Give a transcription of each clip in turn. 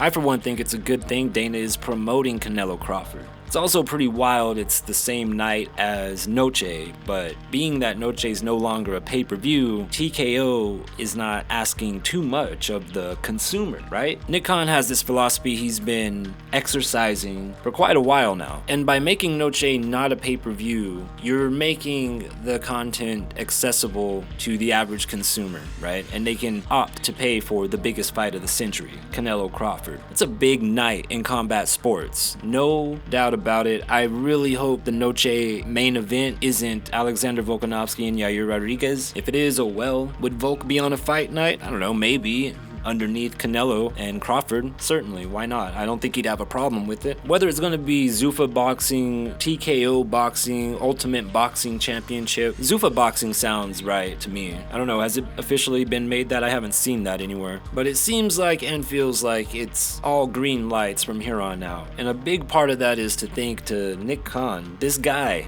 I for one think it's a good thing Dana is promoting Canelo Crawford. It's also pretty wild it's the same night as Noche, but being that Noche is no longer a pay-per-view, TKO is not asking too much of the consumer, right? Nick Khan has this philosophy he's been exercising for quite a while now, and by making Noche not a pay-per-view, you're making the content accessible to the average consumer, right? And they can opt to pay for the biggest fight of the century, Canelo Crawford. It's a big night in combat sports, no doubt about it. I really hope the Noche main event isn't Alexander Volkanovski and Yair Rodriguez. If it is, oh well. Would Volk be on a fight night? I don't know, maybe. Underneath Canelo and Crawford, certainly, why not? I don't think he'd have a problem with it. Whether it's gonna be Zuffa Boxing, TKO Boxing, Ultimate Boxing Championship, Zuffa Boxing sounds right to me. I don't know, has it officially been made that? I haven't seen that anywhere. But it seems like and feels like it's all green lights from here on out. And a big part of that is to thank to Nick Khan. This guy,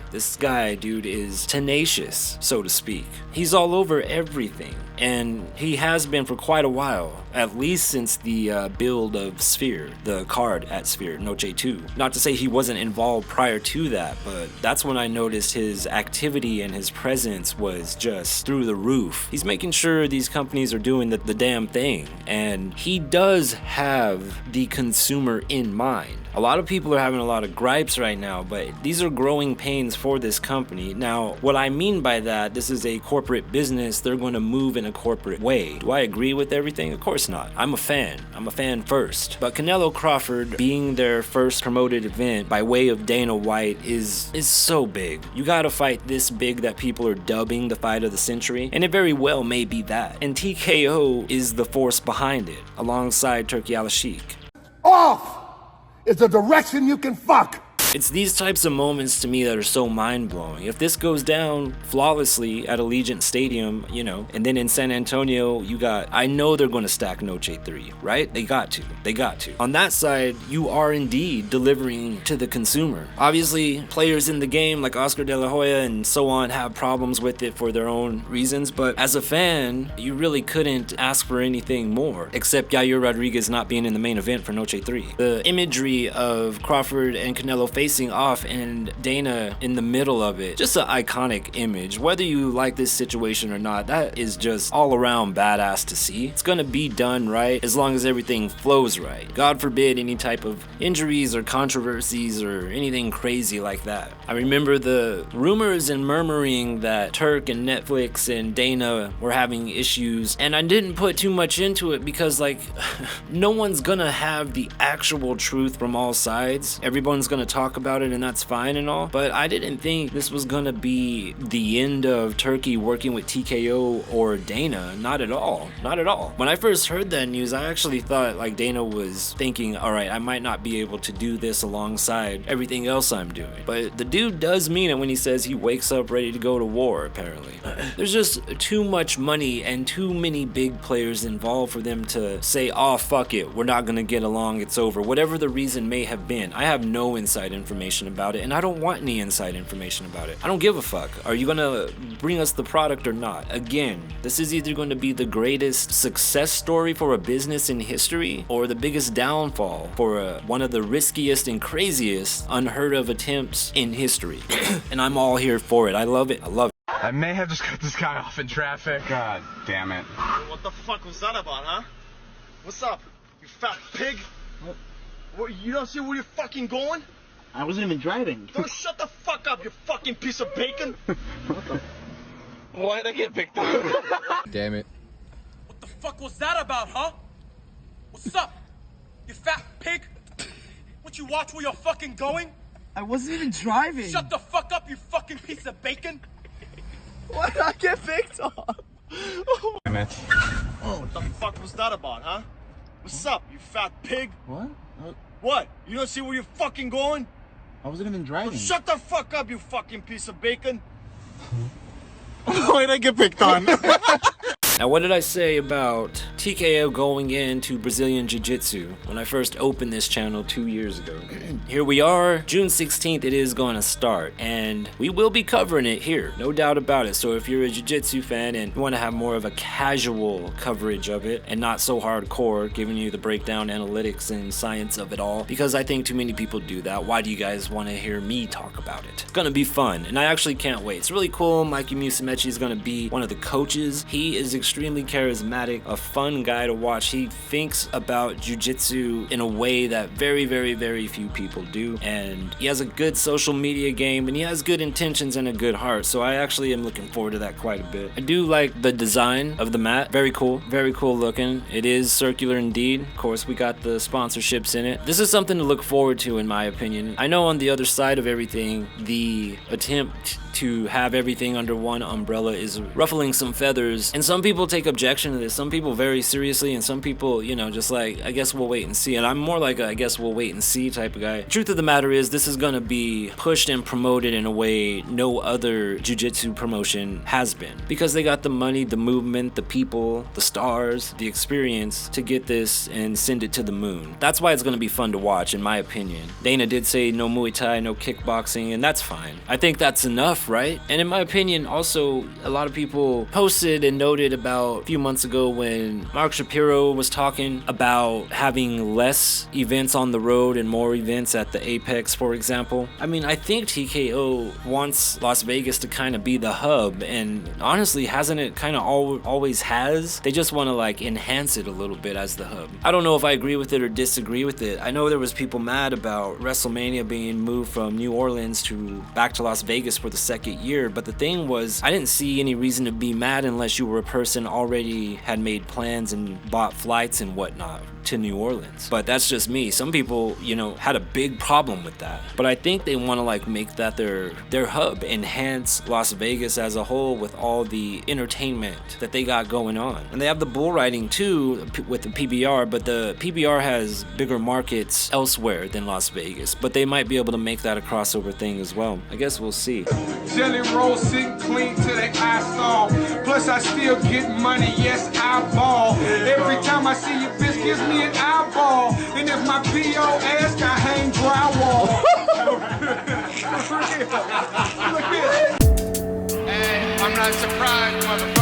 dude, is tenacious, so to speak. He's all over everything. And he has been for quite a while, at least since the build of Sphere, the card at Sphere, Noche 2. Not to say he wasn't involved prior to that, but that's when I noticed his activity and his presence was just through the roof. He's making sure these companies are doing the damn thing, and he does have the consumer in mind. A lot of people are having a lot of gripes right now, but these are growing pains for this company. Now, what I mean by that, this is a corporate business. They're going to move in a corporate way. Do I agree with everything? Of course not. I'm a fan. I'm a fan first. But Canelo Crawford being their first promoted event by way of Dana White is so big. You gotta fight this big that people are dubbing the fight of the century, and it very well may be that. And TKO is the force behind it, alongside Turki Al-Sheikh. Off! It's a direction you can fuck. It's these types of moments to me that are so mind-blowing. If this goes down flawlessly at Allegiant Stadium, you know, and then in San Antonio, I know they're going to stack Noche 3, right? They got to. On that side, you are indeed delivering to the consumer. Obviously, players in the game like Oscar De La Hoya and so on have problems with it for their own reasons, but as a fan, you really couldn't ask for anything more, except Yair Rodriguez not being in the main event for Noche 3. The imagery of Crawford and Canelo facing off and Dana in the middle of it, just an iconic image. Whether you like this situation or not, that is just all around badass to see. It's gonna be done right as long as everything flows right. God forbid any type of injuries or controversies or anything crazy like that. I remember the rumors and murmuring that Turk and Netflix and Dana were having issues, and I didn't put too much into it because like no one's gonna have the actual truth from all sides. Everyone's gonna talk about it and that's fine and all, but I didn't think this was gonna be the end of Turkey working with TKO or Dana. Not at all. When I first heard that news, I actually thought like Dana was thinking, all right, I might not be able to do this alongside everything else I'm doing. But the dude does mean it when he says he wakes up ready to go to war, apparently. There's just too much money and too many big players involved for them to say, oh, fuck it, we're not gonna get along, it's over. Whatever the reason may have been, I have no inside information about it, and I don't want any inside information about it. I don't give a fuck. Are you gonna bring us the product or not? Again, this is either going to be the greatest success story for a business in history or the biggest downfall for one of the riskiest and craziest unheard of attempts in history. And I'm all here for it. I love it. I may have just cut this guy off in traffic. God damn it. What the fuck was that about, huh? What's up, you fat pig? What, you don't see where you're fucking going? I wasn't even driving. Don't shut the fuck up, you fucking piece of bacon! Why'd I get picked up? Damn it. What the fuck was that about, huh? What's up, you fat pig? What, you watch where you're fucking going? I wasn't even driving. Shut the fuck up, you fucking piece of bacon! Why did I get picked up? Damn it. Oh, what the fuck was that about, huh? What's up, you fat pig? What? What? You don't see where you're fucking going? I wasn't even driving. Well, shut the fuck up, you fucking piece of bacon! Why'd I get picked on? Now, what did I say about TKO going into Brazilian Jiu-Jitsu when I first opened this channel 2 years ago? Here we are, June 16th, it is going to start, and we will be covering it here, no doubt about it. So if you're a Jiu-Jitsu fan and you want to have more of a casual coverage of it and not so hardcore, giving you the breakdown, analytics, and science of it all, because I think too many people do that. Why do you guys want to hear me talk about it? It's going to be fun, and I actually can't wait. It's really cool. Mikey Musumeci is going to be one of the coaches. He is extremely charismatic, a fun guy to watch. He thinks about jiu-jitsu in a way that very, very, very few people do, and he has a good social media game, and he has good intentions and a good heart, so I actually am looking forward to that quite a bit. I do like the design of the mat. Very cool looking. It is circular indeed. Of course, we got the sponsorships in it. This is something to look forward to, in my opinion. I know on the other side of everything, the attempt to have everything under one umbrella is ruffling some feathers, and some people take objection to this, some people very seriously, and some people, you know, just like, I guess we'll wait and see. And I'm more like a I guess we'll wait and see type of guy. Truth of the matter is, this is gonna be pushed and promoted in a way no other jiu-jitsu promotion has been, because they got the money, the movement, the people, the stars, the experience to get this and send it to the moon. That's why it's gonna be fun to watch, in my opinion. Dana did say no Muay Thai, no kickboxing, and that's fine. I think that's enough, right? And in my opinion, also, a lot of people posted and noted about a few months ago when Mark Shapiro was talking about having less events on the road and more events at the Apex, for example. I mean, I think TKO wants Las Vegas to kind of be the hub, and honestly, hasn't it kind of always has? They just want to like enhance it a little bit as the hub. I don't know if I agree with it or disagree with it. I know there was people mad about WrestleMania being moved from New Orleans to back to Las Vegas for the second year, but the thing was, I didn't see any reason to be mad unless you were a person already had made plans and bought flights and whatnot to New Orleans. But that's just me. Some people, you know, had a big problem with that. But I think they want to like make that their hub, enhance Las Vegas as a whole with all the entertainment that they got going on. And they have the bull riding too with the PBR, but the PBR has bigger markets elsewhere than Las Vegas. But they might be able to make that a crossover thing as well. I guess we'll see. Jelly roll sitting clean to the eyesall. Plus I still get money, yes I ball. Every time I see you, bitch gives me an eyeball. And if my P.O. ask, I hang drywall. Look here. Hey, I'm not surprised, motherfucker.